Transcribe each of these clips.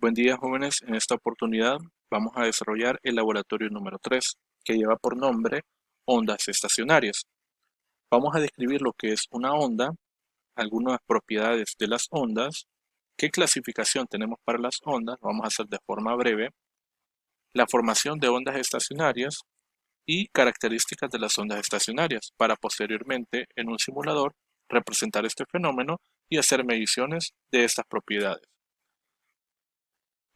Buen día, jóvenes. En esta oportunidad vamos a desarrollar el laboratorio número 3, que lleva por nombre ondas estacionarias. Vamos a describir lo que es una onda, algunas propiedades de las ondas, qué clasificación tenemos para las ondas, lo vamos a hacer de forma breve, la formación de ondas estacionarias y características de las ondas estacionarias, para posteriormente en un simulador representar este fenómeno y hacer mediciones de estas propiedades.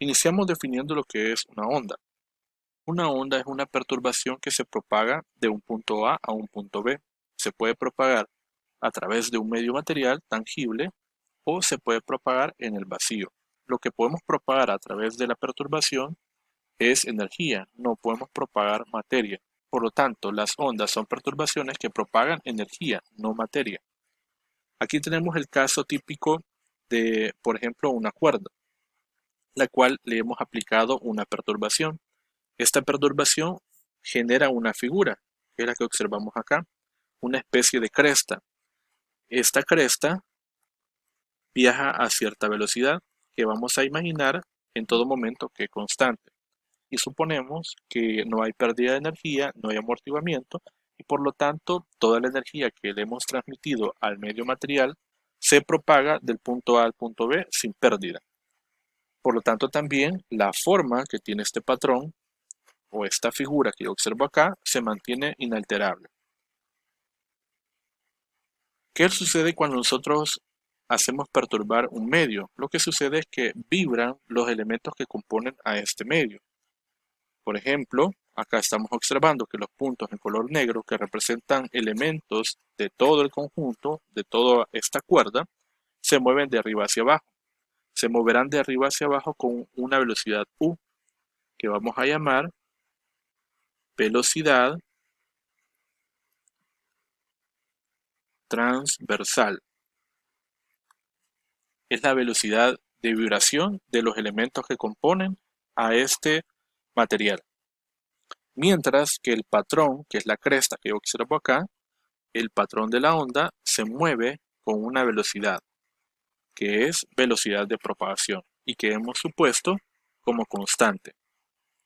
Iniciamos definiendo lo que es una onda. Una onda es una perturbación que se propaga de un punto A a un punto B. Se puede propagar a través de un medio material tangible o se puede propagar en el vacío. Lo que podemos propagar a través de la perturbación es energía, no podemos propagar materia. Por lo tanto, las ondas son perturbaciones que propagan energía, no materia. Aquí tenemos el caso típico de, por ejemplo, una cuerda, la cual le hemos aplicado una perturbación. Esta perturbación genera una figura, que es la que observamos acá, una especie de cresta. Esta cresta viaja a cierta velocidad que vamos a imaginar en todo momento que es constante. Y suponemos que no hay pérdida de energía, no hay amortiguamiento y por lo tanto toda la energía que le hemos transmitido al medio material se propaga del punto A al punto B sin pérdida. Por lo tanto también la forma que tiene este patrón o esta figura que yo observo acá se mantiene inalterable. ¿Qué sucede cuando nosotros hacemos perturbar un medio? Lo que sucede es que vibran los elementos que componen a este medio. Por ejemplo, acá estamos observando que los puntos en color negro que representan elementos de todo el conjunto, de toda esta cuerda, se mueven de arriba hacia abajo. Se moverán de arriba hacia abajo con una velocidad U, que vamos a llamar velocidad transversal. Es la velocidad de vibración de los elementos que componen a este material. Mientras que el patrón, que es la cresta que yo observo acá, el patrón de la onda se mueve con una velocidad, que es velocidad de propagación y que hemos supuesto como constante.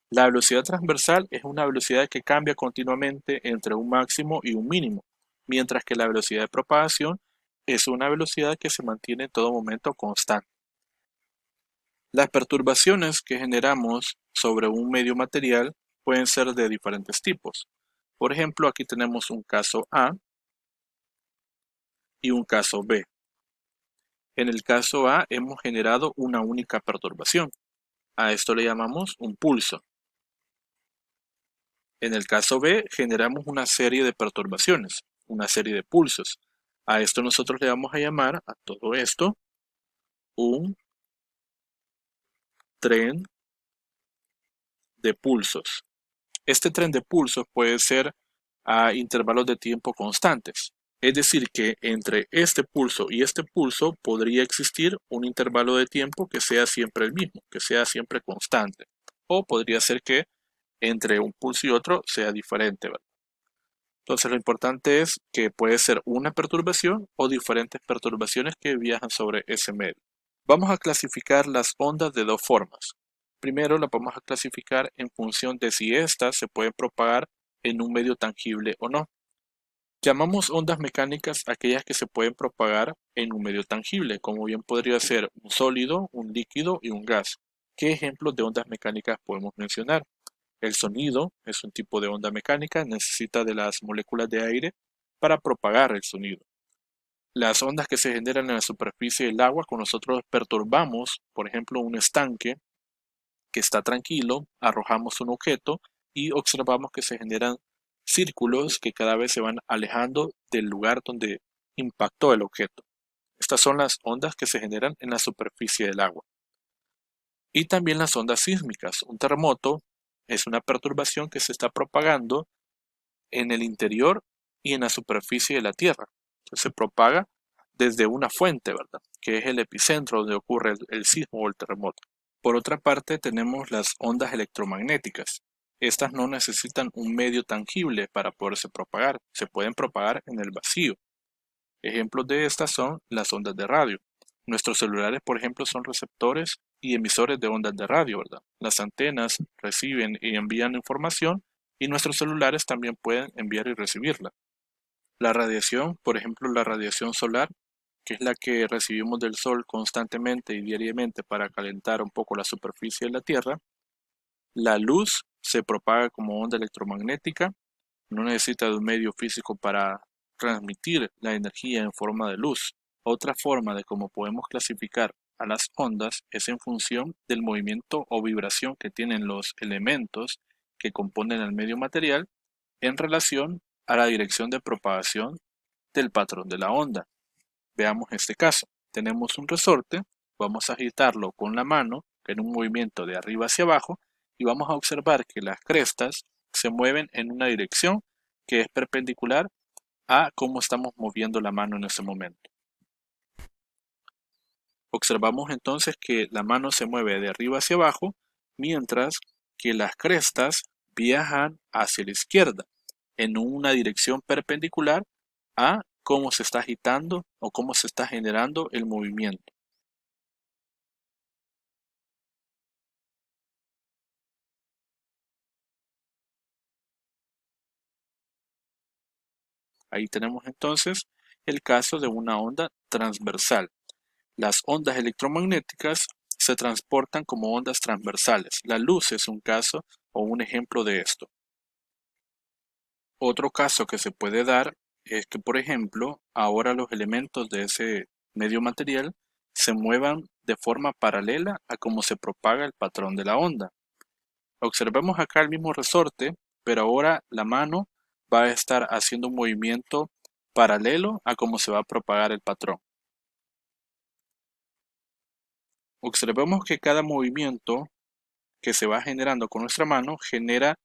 La velocidad transversal es una velocidad que cambia continuamente entre un máximo y un mínimo, mientras que la velocidad de propagación es una velocidad que se mantiene en todo momento constante. Las perturbaciones que generamos sobre un medio material pueden ser de diferentes tipos. Por ejemplo, aquí tenemos un caso A y un caso B. En el caso A hemos generado una única perturbación. A esto le llamamos un pulso. En el caso B generamos una serie de perturbaciones, una serie de pulsos. A esto nosotros le vamos a llamar a todo esto un tren de pulsos. Este tren de pulsos puede ser a intervalos de tiempo constantes. Es decir, que entre este pulso y este pulso podría existir un intervalo de tiempo que sea siempre el mismo, que sea siempre constante. O podría ser que entre un pulso y otro sea diferente, ¿verdad? Entonces lo importante es que puede ser una perturbación o diferentes perturbaciones que viajan sobre ese medio. Vamos a clasificar las ondas de dos formas. Primero las vamos a clasificar en función de si éstas se pueden propagar en un medio tangible o no. Llamamos ondas mecánicas aquellas que se pueden propagar en un medio tangible, como bien podría ser un sólido, un líquido y un gas. ¿Qué ejemplos de ondas mecánicas podemos mencionar? El sonido es un tipo de onda mecánica, necesita de las moléculas de aire para propagar el sonido. Las ondas que se generan en la superficie del agua, cuando nosotros perturbamos, por ejemplo, un estanque que está tranquilo, arrojamos un objeto y observamos que se generan círculos que cada vez se van alejando del lugar donde impactó el objeto. Estas son las ondas que se generan en la superficie del agua. Y también las ondas sísmicas. Un terremoto es una perturbación que se está propagando en el interior y en la superficie de la Tierra. Entonces se propaga desde una fuente, ¿verdad? Que es el epicentro donde ocurre el sismo o el terremoto. Por otra parte, tenemos las ondas electromagnéticas. Estas no necesitan un medio tangible para poderse propagar. Se pueden propagar en el vacío. Ejemplos de estas son las ondas de radio. Nuestros celulares, por ejemplo, son receptores y emisores de ondas de radio, ¿verdad? Las antenas reciben y envían información y nuestros celulares también pueden enviar y recibirla. La radiación, por ejemplo, la radiación solar, que es la que recibimos del Sol constantemente y diariamente para calentar un poco la superficie de la Tierra. La luz se propaga como onda electromagnética, no necesita de un medio físico para transmitir la energía en forma de luz. Otra forma de cómo podemos clasificar a las ondas es en función del movimiento o vibración que tienen los elementos que componen el medio material en relación a la dirección de propagación del patrón de la onda. Veamos este caso. Tenemos un resorte, vamos a agitarlo con la mano en un movimiento de arriba hacia abajo y vamos a observar que las crestas se mueven en una dirección que es perpendicular a cómo estamos moviendo la mano en ese momento. Observamos entonces que la mano se mueve de arriba hacia abajo, mientras que las crestas viajan hacia la izquierda, en una dirección perpendicular a cómo se está agitando o cómo se está generando el movimiento. Ahí tenemos entonces el caso de una onda transversal. Las ondas electromagnéticas se transportan como ondas transversales. La luz es un caso o un ejemplo de esto. Otro caso que se puede dar es que, por ejemplo, ahora los elementos de ese medio material se muevan de forma paralela a cómo se propaga el patrón de la onda. Observemos acá el mismo resorte, pero ahora la mano va a estar haciendo un movimiento paralelo a cómo se va a propagar el patrón. Observemos que cada movimiento que se va generando con nuestra mano genera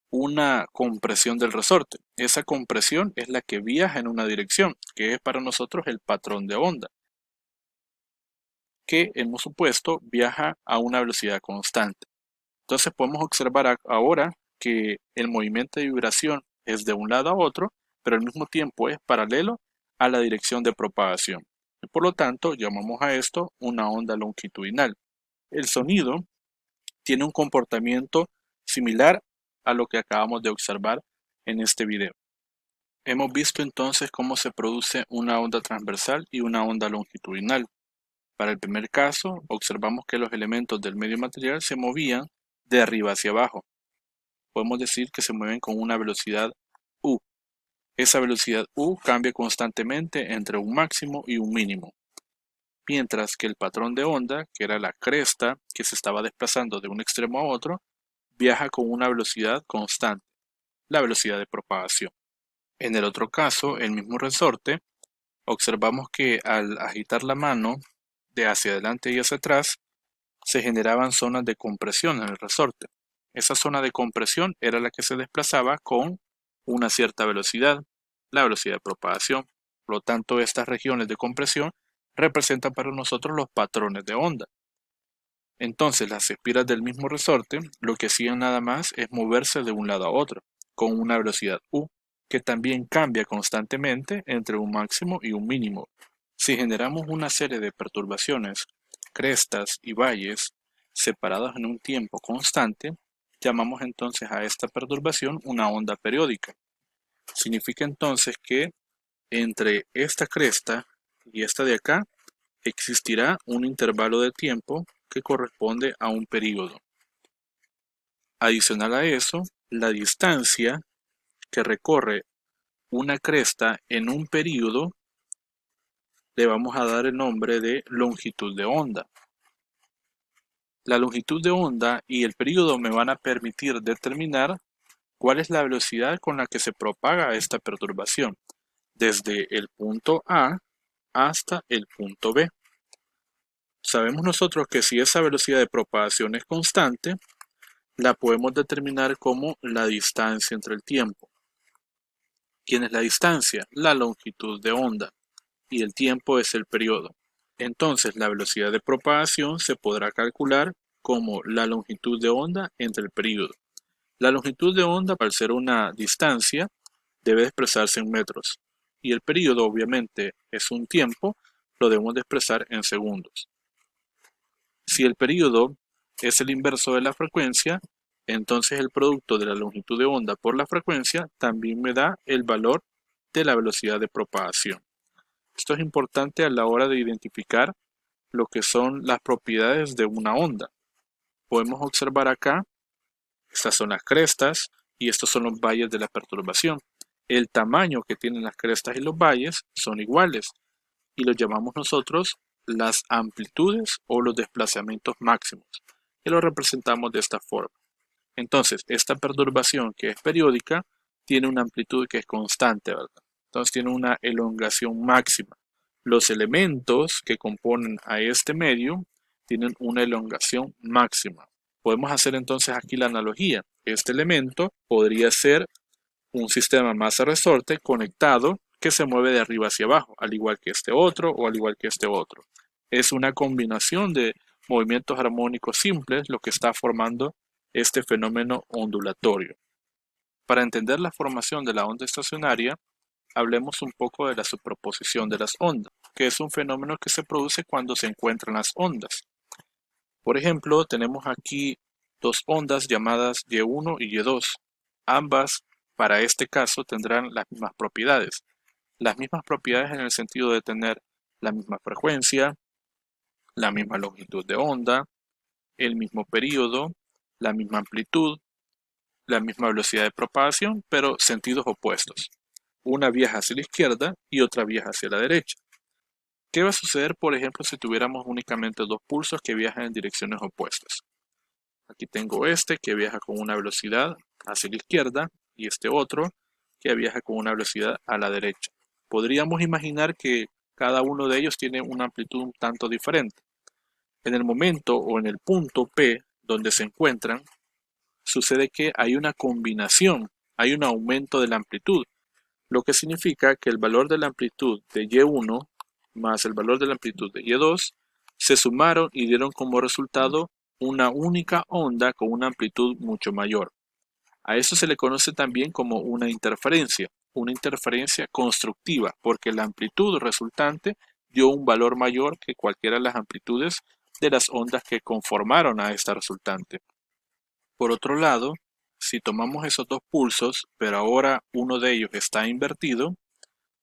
una compresión del resorte. Esa compresión es la que viaja en una dirección, que es para nosotros el patrón de onda, que hemos supuesto viaja a una velocidad constante. Entonces podemos observar ahora que el movimiento de vibración es de un lado a otro, pero al mismo tiempo es paralelo a la dirección de propagación. Y por lo tanto, llamamos a esto una onda longitudinal. El sonido tiene un comportamiento similar a lo que acabamos de observar en este video. Hemos visto entonces cómo se produce una onda transversal y una onda longitudinal. Para el primer caso, observamos que los elementos del medio material se movían de arriba hacia abajo. Podemos decir que se mueven con una velocidad u. Esa velocidad u cambia constantemente entre un máximo y un mínimo, mientras que el patrón de onda, que era la cresta que se estaba desplazando de un extremo a otro, viaja con una velocidad constante, la velocidad de propagación. En el otro caso, el mismo resorte, observamos que al agitar la mano de hacia adelante y hacia atrás, se generaban zonas de compresión en el resorte. Esa zona de compresión era la que se desplazaba con una cierta velocidad, la velocidad de propagación. Por lo tanto, estas regiones de compresión representan para nosotros los patrones de onda. Entonces, las espiras del mismo resorte lo que hacían nada más es moverse de un lado a otro, con una velocidad u, que también cambia constantemente entre un máximo y un mínimo. Si generamos una serie de perturbaciones, crestas y valles separados en un tiempo constante, llamamos entonces a esta perturbación una onda periódica. Significa entonces que entre esta cresta y esta de acá existirá un intervalo de tiempo que corresponde a un período. Adicional a eso, la distancia que recorre una cresta en un período le vamos a dar el nombre de longitud de onda. La longitud de onda y el período me van a permitir determinar cuál es la velocidad con la que se propaga esta perturbación, desde el punto A hasta el punto B. Sabemos nosotros que si esa velocidad de propagación es constante, la podemos determinar como la distancia entre el tiempo. ¿Quién es la distancia? La longitud de onda, y el tiempo es el periodo. Entonces la velocidad de propagación se podrá calcular como la longitud de onda entre el periodo. La longitud de onda, al ser una distancia, debe expresarse en metros, y el periodo obviamente es un tiempo, lo debemos de expresar en segundos. Si el periodo es el inverso de la frecuencia, entonces el producto de la longitud de onda por la frecuencia también me da el valor de la velocidad de propagación. Esto es importante a la hora de identificar lo que son las propiedades de una onda. Podemos observar acá, estas son las crestas y estos son los valles de la perturbación. El tamaño que tienen las crestas y los valles son iguales y los llamamos nosotros las amplitudes o los desplazamientos máximos, y lo representamos de esta forma. Entonces, esta perturbación que es periódica tiene una amplitud que es constante, ¿verdad? Entonces tiene una elongación máxima. Los elementos que componen a este medio tienen una elongación máxima. Podemos hacer entonces aquí la analogía. Este elemento podría ser un sistema masa-resorte conectado que se mueve de arriba hacia abajo, al igual que este otro o al igual que este otro. Es una combinación de movimientos armónicos simples lo que está formando este fenómeno ondulatorio. Para entender la formación de la onda estacionaria, hablemos un poco de la superposición de las ondas, que es un fenómeno que se produce cuando se encuentran las ondas. Por ejemplo, tenemos aquí dos ondas llamadas Y1 y Y2. Ambas, para este caso, tendrán las mismas propiedades. Las mismas propiedades en el sentido de tener la misma frecuencia, la misma longitud de onda, el mismo periodo, la misma amplitud, la misma velocidad de propagación, pero sentidos opuestos. Una viaja hacia la izquierda y otra viaja hacia la derecha. ¿Qué va a suceder, por ejemplo, si tuviéramos únicamente dos pulsos que viajan en direcciones opuestas? Aquí tengo este que viaja con una velocidad hacia la izquierda y este otro que viaja con una velocidad a la derecha. Podríamos imaginar que cada uno de ellos tiene una amplitud un tanto diferente. En el momento o en el punto P donde se encuentran, sucede que hay una combinación, hay un aumento de la amplitud, lo que significa que el valor de la amplitud de Y1 más el valor de la amplitud de Y2 se sumaron y dieron como resultado una única onda con una amplitud mucho mayor. A eso se le conoce también como una interferencia constructiva, porque la amplitud resultante dio un valor mayor que cualquiera de las amplitudes de las ondas que conformaron a esta resultante. Por otro lado, si tomamos esos dos pulsos, pero ahora uno de ellos está invertido,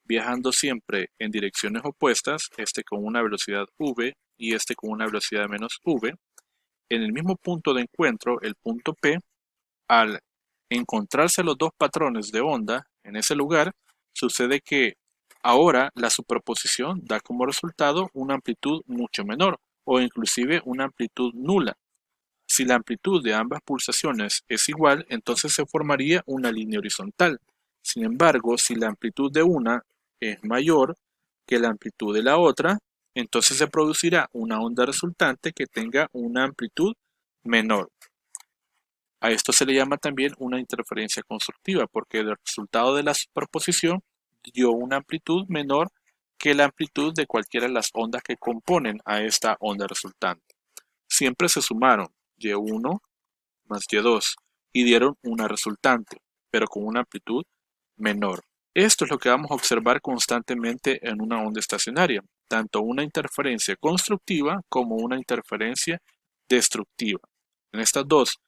viajando siempre en direcciones opuestas, este con una velocidad v y este con una velocidad menos v, en el mismo punto de encuentro, el punto P, al encontrarse los dos patrones de onda en ese lugar, sucede que ahora la superposición da como resultado una amplitud mucho menor o inclusive una amplitud nula. Si la amplitud de ambas pulsaciones es igual, entonces se formaría una línea horizontal. Sin embargo, si la amplitud de una es mayor que la amplitud de la otra, entonces se producirá una onda resultante que tenga una amplitud menor. A esto se le llama también una interferencia constructiva, porque el resultado de la superposición dio una amplitud menor que la amplitud de cualquiera de las ondas que componen a esta onda resultante. Siempre se sumaron Y1 más Y2 y dieron una resultante, pero con una amplitud menor. Esto es lo que vamos a observar constantemente en una onda estacionaria, tanto una interferencia constructiva como una interferencia destructiva. En estas dos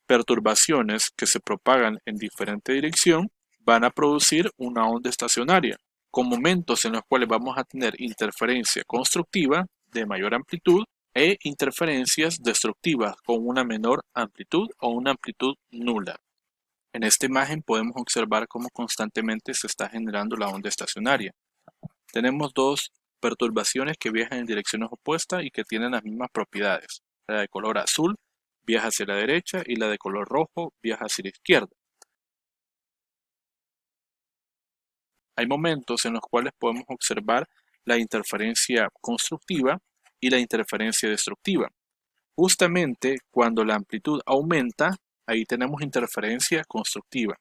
perturbaciones que se propagan en diferente dirección van a producir una onda estacionaria, con momentos en los cuales vamos a tener interferencia constructiva de mayor amplitud e interferencias destructivas con una menor amplitud o una amplitud nula. En esta imagen podemos observar cómo constantemente se está generando la onda estacionaria. Tenemos dos perturbaciones que viajan en direcciones opuestas y que tienen las mismas propiedades. La de color azul viaja hacia la derecha y la de color rojo viaja hacia la izquierda. Hay momentos en los cuales podemos observar la interferencia constructiva y la interferencia destructiva. Justamente cuando la amplitud aumenta, ahí tenemos interferencia constructiva.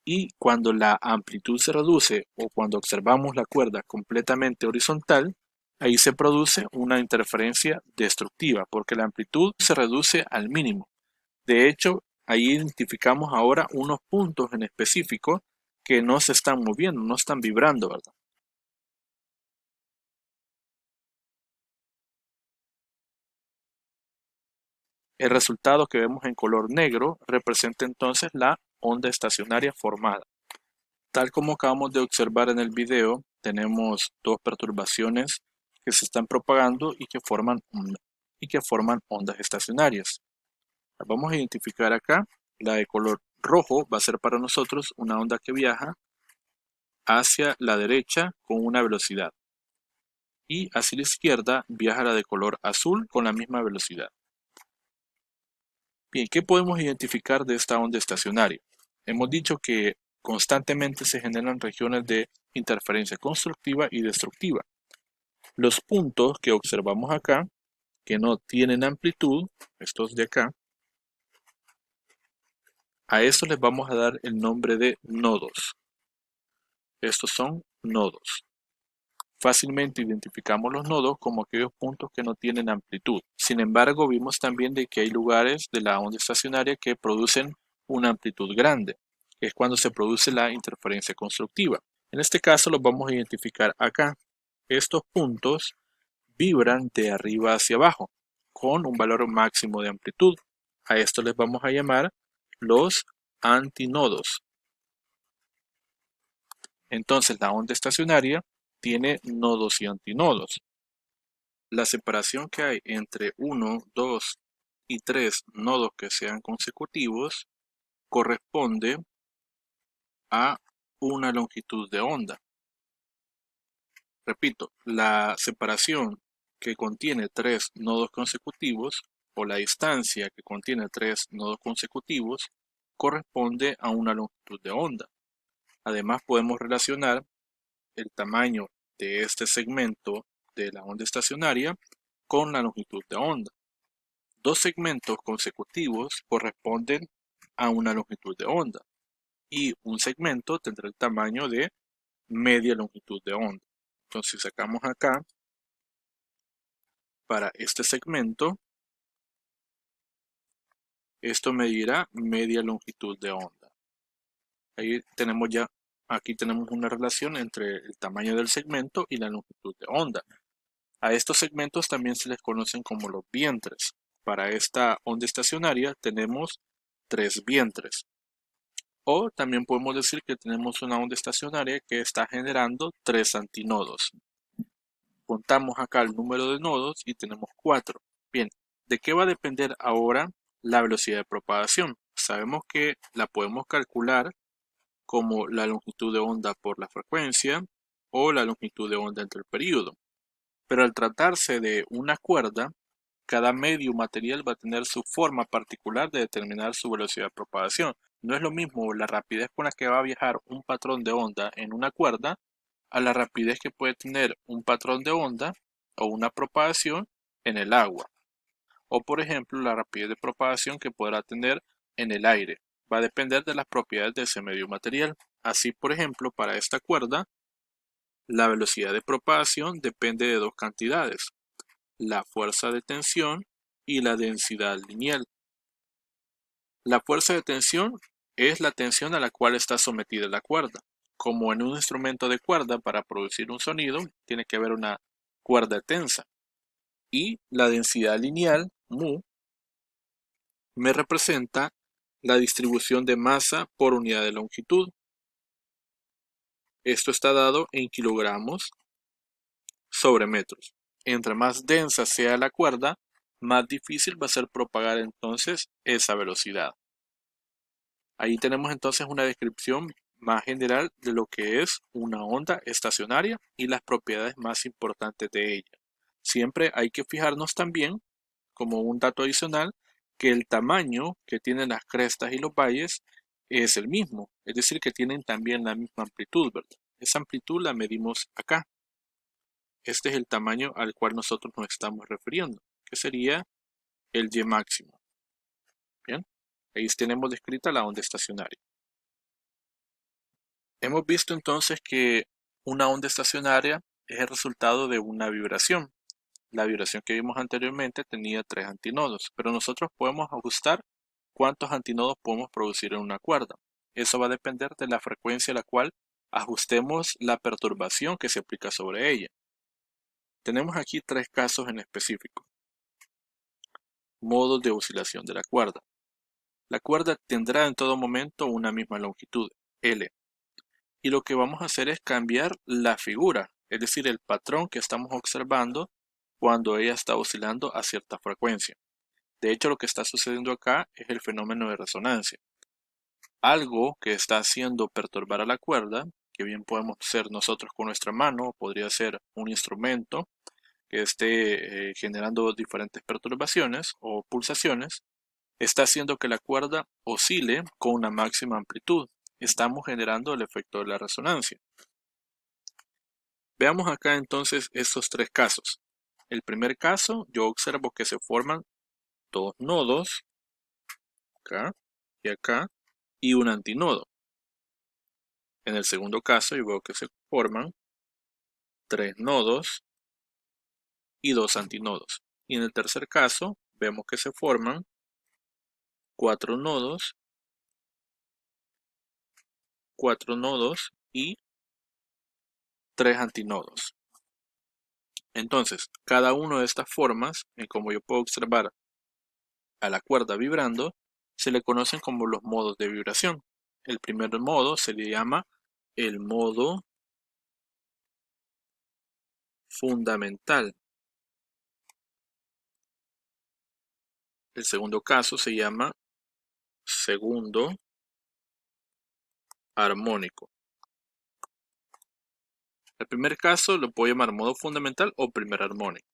Y cuando la amplitud se reduce o cuando observamos la cuerda completamente horizontal, ahí se produce una interferencia destructiva porque la amplitud se reduce al mínimo. De hecho, ahí identificamos ahora unos puntos en específico que no se están moviendo, no están vibrando, ¿verdad? El resultado que vemos en color negro representa entonces la onda estacionaria formada. Tal como acabamos de observar en el video, tenemos dos perturbaciones que se están propagando y que forman ondas estacionarias. Las vamos a identificar acá. La de color rojo va a ser para nosotros una onda que viaja hacia la derecha con una velocidad. Y hacia la izquierda viaja la de color azul con la misma velocidad. Bien, ¿qué podemos identificar de esta onda estacionaria? Hemos dicho que constantemente se generan regiones de interferencia constructiva y destructiva. Los puntos que observamos acá, que no tienen amplitud, estos de acá, a estos les vamos a dar el nombre de nodos. Estos son nodos. Fácilmente identificamos los nodos como aquellos puntos que no tienen amplitud. Sin embargo, vimos también de que hay lugares de la onda estacionaria que producen una amplitud grande. Es cuando se produce la interferencia constructiva. En este caso los vamos a identificar acá. Estos puntos vibran de arriba hacia abajo con un valor máximo de amplitud. A esto les vamos a llamar los antinodos. Entonces la onda estacionaria tiene nodos y antinodos. La separación que hay entre 1, 2 y 3 nodos que sean consecutivos corresponde a una longitud de onda. Repito, la separación que contiene 3 nodos consecutivos o la distancia que contiene 3 nodos consecutivos corresponde a una longitud de onda. Además podemos relacionar el tamaño de este segmento de la onda estacionaria con la longitud de onda. Dos segmentos consecutivos corresponden a una longitud de onda y un segmento tendrá el tamaño de media longitud de onda. Entonces sacamos acá para este segmento, esto medirá media longitud de onda. Ahí tenemos ya, aquí tenemos una relación entre el tamaño del segmento y la longitud de onda. A estos segmentos también se les conocen como los vientres. Para esta onda estacionaria tenemos 3 vientres. O también podemos decir que tenemos una onda estacionaria que está generando 3 antinodos. Contamos acá el número de nodos y tenemos 4. Bien, ¿de qué va a depender ahora la velocidad de propagación? Sabemos que la podemos calcular como la longitud de onda por la frecuencia o la longitud de onda entre el período. Pero al tratarse de una cuerda, cada medio material va a tener su forma particular de determinar su velocidad de propagación. No es lo mismo la rapidez con la que va a viajar un patrón de onda en una cuerda a la rapidez que puede tener un patrón de onda o una propagación en el agua. O por ejemplo la rapidez de propagación que podrá tener en el aire. Va a depender de las propiedades de ese medio material. Así por ejemplo para esta cuerda la velocidad de propagación depende de dos cantidades: la fuerza de tensión y la densidad lineal. La fuerza de tensión es la tensión a la cual está sometida la cuerda. Como en un instrumento de cuerda, para producir un sonido tiene que haber una cuerda tensa. Y la densidad lineal, mu, me representa la distribución de masa por unidad de longitud. Esto está dado en kilogramos sobre metros. Entre más densa sea la cuerda, más difícil va a ser propagar entonces esa velocidad. Ahí tenemos entonces una descripción más general de lo que es una onda estacionaria y las propiedades más importantes de ella. Siempre hay que fijarnos también, como un dato adicional, que el tamaño que tienen las crestas y los valles es el mismo, es decir, que tienen también la misma amplitud, ¿verdad? Esa amplitud la medimos acá. Este es el tamaño al cual nosotros nos estamos refiriendo, que sería el Y máximo. Bien, ahí tenemos descrita la onda estacionaria. Hemos visto entonces que una onda estacionaria es el resultado de una vibración. La vibración que vimos anteriormente tenía 3 antinodos, pero nosotros podemos ajustar cuántos antinodos podemos producir en una cuerda. Eso va a depender de la frecuencia a la cual ajustemos la perturbación que se aplica sobre ella. Tenemos aquí 3 casos en específico. modos de oscilación de la cuerda. La cuerda tendrá en todo momento una misma longitud, L. Y lo que vamos a hacer es cambiar la figura, es decir, el patrón que estamos observando cuando ella está oscilando a cierta frecuencia. De hecho, lo que está sucediendo acá es el fenómeno de resonancia. Algo que está haciendo perturbar a la cuerda, que bien podemos ser nosotros con nuestra mano, podría ser un instrumento que esté generando diferentes perturbaciones o pulsaciones, está haciendo que la cuerda oscile con una máxima amplitud. Estamos generando el efecto de la resonancia. Veamos acá entonces estos tres casos. El primer caso, yo observo que se forman dos nodos, acá y acá, y un antinodo. En el segundo caso, yo veo que se forman tres nodos y dos antinodos. Y en el tercer caso, vemos que se forman cuatro nodos y tres antinodos. Entonces, cada una de estas formas, como yo puedo observar a la cuerda vibrando, se le conocen como los modos de vibración. El primer modo se le llama el modo fundamental. El segundo caso se llama segundo armónico. El primer caso lo puedo llamar modo fundamental o primer armónico.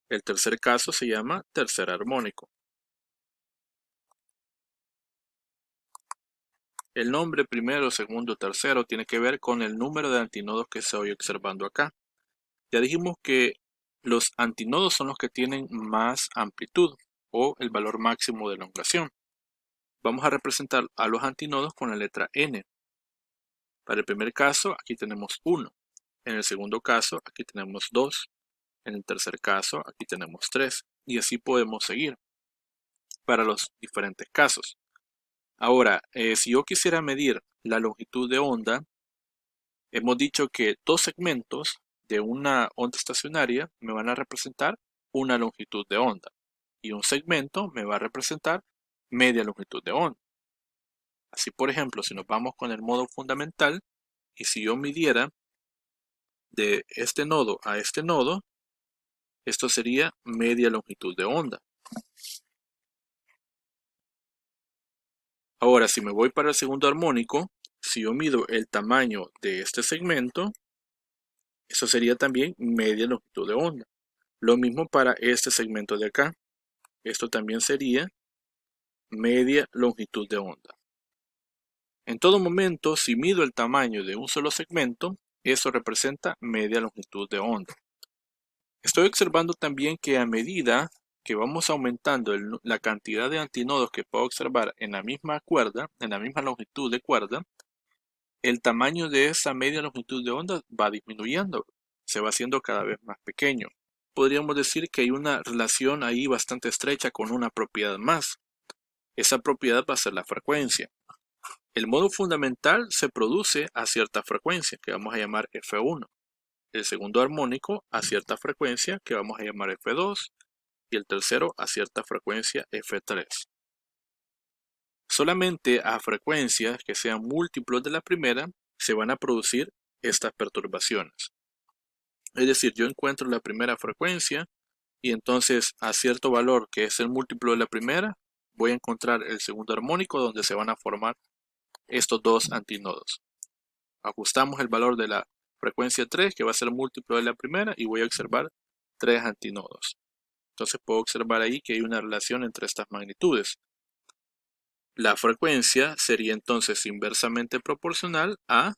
El tercer caso se llama tercer armónico. El nombre primero, segundo, tercero tiene que ver con el número de antinodos que estoy observando acá. Ya dijimos que los antinodos son los que tienen más amplitud o el valor máximo de elongación. Vamos a representar a los antinodos con la letra N. Para el primer caso, aquí tenemos 1. En el segundo caso, aquí tenemos 2. En el tercer caso, aquí tenemos 3. Y así podemos seguir para los diferentes casos. Ahora, si yo quisiera medir la longitud de onda, hemos dicho que dos segmentos de una onda estacionaria me van a representar una longitud de onda y un segmento me va a representar media longitud de onda. Así, por ejemplo, si nos vamos con el modo fundamental y si yo midiera de este nodo a este nodo, esto sería media longitud de onda. Ahora, si me voy para el segundo armónico, si yo mido el tamaño de este segmento, eso sería también media longitud de onda. Lo mismo para este segmento de acá. Esto también sería media longitud de onda. En todo momento, si mido el tamaño de un solo segmento, eso representa media longitud de onda. Estoy observando también que a medida que vamos aumentando la cantidad de antinodos que puedo observar en la misma cuerda, en la misma longitud de cuerda, el tamaño de esa media longitud de onda va disminuyendo, se va haciendo cada vez más pequeño. Podríamos decir que hay una relación ahí bastante estrecha con una propiedad más. Esa propiedad va a ser la frecuencia. El modo fundamental se produce a cierta frecuencia, que vamos a llamar F1. El segundo armónico a cierta frecuencia, que vamos a llamar F2. Y el tercero a cierta frecuencia F3. Solamente a frecuencias que sean múltiplos de la primera se van a producir estas perturbaciones. Es decir, yo encuentro la primera frecuencia y entonces a cierto valor que es el múltiplo de la primera, voy a encontrar el segundo armónico donde se van a formar estos dos antinodos. Ajustamos el valor de la frecuencia 3 que va a ser múltiplo de la primera y voy a observar tres antinodos. Entonces puedo observar ahí que hay una relación entre estas magnitudes. La frecuencia sería entonces inversamente proporcional a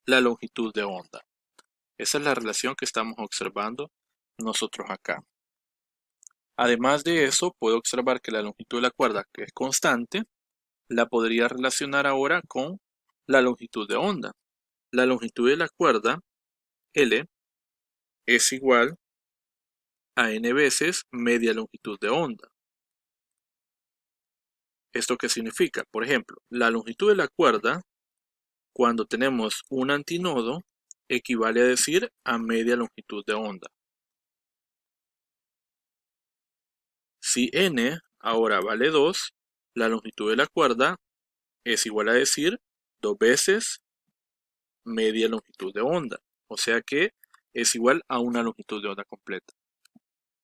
la longitud de onda. Esa es la relación que estamos observando nosotros acá. Además de eso, puedo observar que la longitud de la cuerda, que es constante, la podría relacionar ahora con la longitud de onda. La longitud de la cuerda, L, es igual a n veces media longitud de onda. ¿Esto qué significa? Por ejemplo, la longitud de la cuerda, cuando tenemos un antinodo, equivale a decir a media longitud de onda. Si n ahora vale 2, la longitud de la cuerda es igual a decir 2 veces media longitud de onda. O sea que es igual a una longitud de onda completa.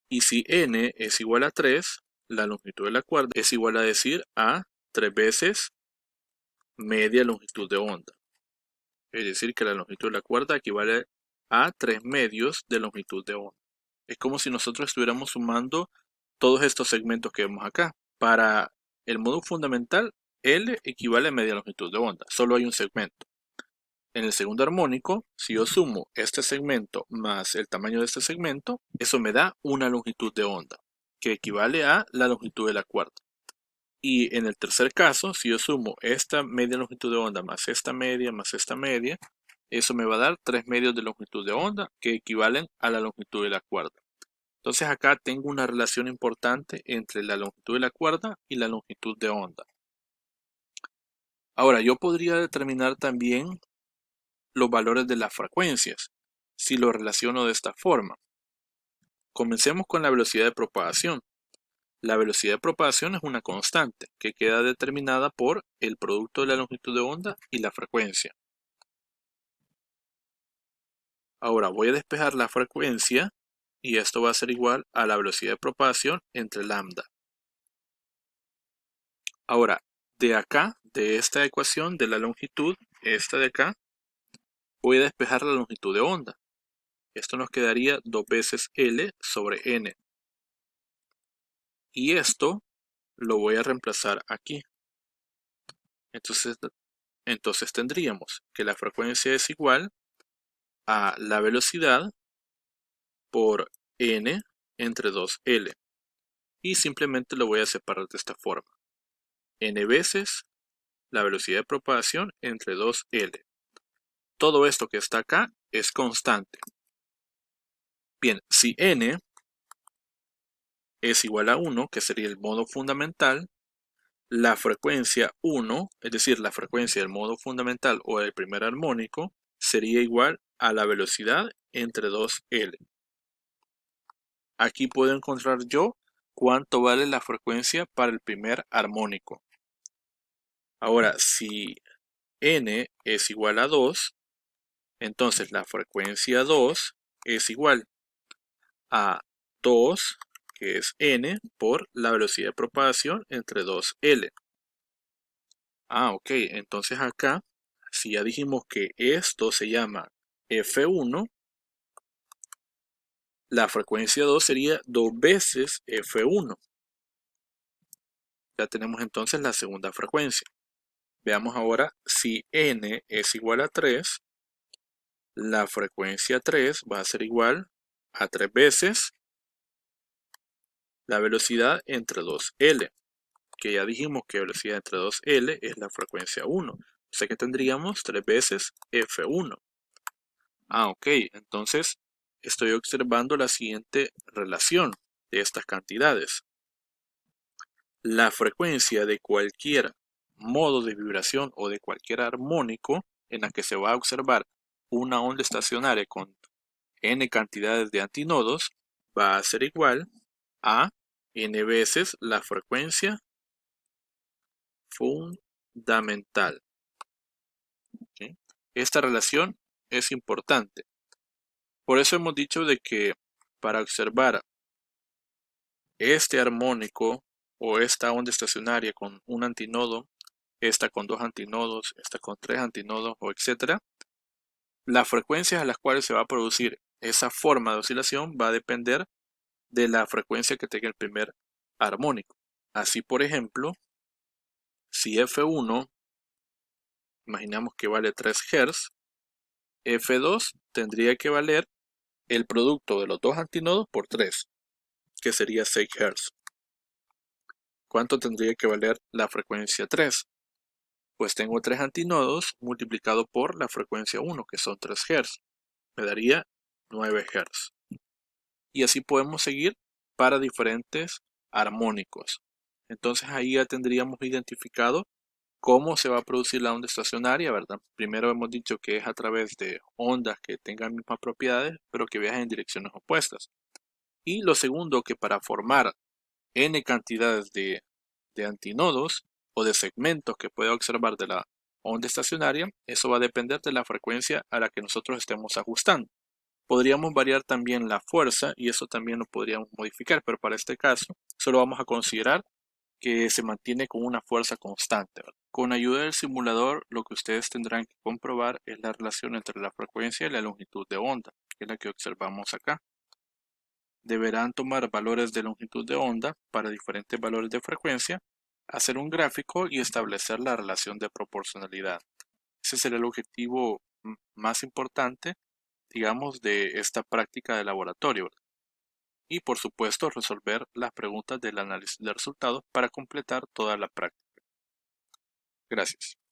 Y si n es igual a 3, la longitud de la cuerda es igual a decir a 3 veces media longitud de onda. Es decir, que la longitud de la cuerda equivale a 3 medios de longitud de onda. Es como si nosotros estuviéramos sumando todos estos segmentos que vemos acá. Para el modo fundamental, L equivale a media longitud de onda. Solo hay un segmento. En el segundo armónico, si yo sumo este segmento más el tamaño de este segmento, eso me da una longitud de onda, que equivale a la longitud de la cuerda. Y en el tercer caso, si yo sumo esta media longitud de onda más esta media, eso me va a dar 3 medios de longitud de onda, que equivalen a la longitud de la cuerda. Entonces acá tengo una relación importante entre la longitud de la cuerda y la longitud de onda. Ahora, yo podría determinar también los valores de las frecuencias, si lo relaciono de esta forma. Comencemos con la velocidad de propagación. La velocidad de propagación es una constante que queda determinada por el producto de la longitud de onda y la frecuencia. Ahora voy a despejar la frecuencia y esto va a ser igual a la velocidad de propagación entre lambda. Ahora, de acá, de esta ecuación de la longitud, esta de acá, voy a despejar la longitud de onda. Esto nos quedaría 2 veces L sobre N. Y esto lo voy a reemplazar aquí. Entonces tendríamos que la frecuencia es igual a la velocidad por N entre 2L. Y simplemente lo voy a separar de esta forma. N veces la velocidad de propagación entre 2L. Todo esto que está acá es constante. Bien, si N es igual a 1, que sería el modo fundamental, la frecuencia 1, es decir, la frecuencia del modo fundamental o del primer armónico, sería igual a la velocidad entre 2L. Aquí puedo encontrar yo cuánto vale la frecuencia para el primer armónico. Ahora, si n es igual a 2, entonces la frecuencia 2 es igual a 2, que es n, por la velocidad de propagación entre 2L. Ok, entonces acá, si ya dijimos que esto se llama F1, la frecuencia 2 sería 2 veces F1. Ya tenemos entonces la segunda frecuencia. Veamos ahora si n es igual a 3, la frecuencia 3 va a ser igual a 3 veces la velocidad entre 2L, que ya dijimos que velocidad entre 2L es la frecuencia 1. O sea que tendríamos 3 veces F1. Ok, entonces estoy observando la siguiente relación de estas cantidades. La frecuencia de cualquier modo de vibración o de cualquier armónico en la que se va a observar una onda estacionaria con n cantidades de antinodos va a ser igual a n veces la frecuencia fundamental. ¿Okay? Esta relación es importante. Por eso hemos dicho de que para observar este armónico o esta onda estacionaria con un antinodo, esta con 2 antinodos, esta con 3 antinodos, o etcétera, las frecuencias a las cuales se va a producir esa forma de oscilación va a depender de la frecuencia que tenga el primer armónico. Así, por ejemplo, si F1, imaginamos que vale 3 Hz, F2 tendría que valer el producto de los 2 antinodos por 3, que sería 6 Hz. ¿Cuánto tendría que valer la frecuencia 3? Pues tengo 3 antinodos multiplicado por la frecuencia 1, que son 3 Hz. Me daría 9 Hz. Y así podemos seguir para diferentes armónicos. Entonces ahí ya tendríamos identificado cómo se va a producir la onda estacionaria, ¿verdad? Primero hemos dicho que es a través de ondas que tengan mismas propiedades, pero que viajen en direcciones opuestas. Y lo segundo, que para formar n cantidades de antinodos o de segmentos que pueda observar de la onda estacionaria, eso va a depender de la frecuencia a la que nosotros estemos ajustando. Podríamos variar también la fuerza y eso también lo podríamos modificar, pero para este caso solo vamos a considerar que se mantiene con una fuerza constante, ¿verdad? Con ayuda del simulador, lo que ustedes tendrán que comprobar es la relación entre la frecuencia y la longitud de onda, que es la que observamos acá. Deberán tomar valores de longitud de onda para diferentes valores de frecuencia, hacer un gráfico y establecer la relación de proporcionalidad. Ese será el objetivo más importante, digamos, de esta práctica de laboratorio, ¿verdad? Y por supuesto resolver las preguntas del análisis de resultados para completar toda la práctica. Gracias.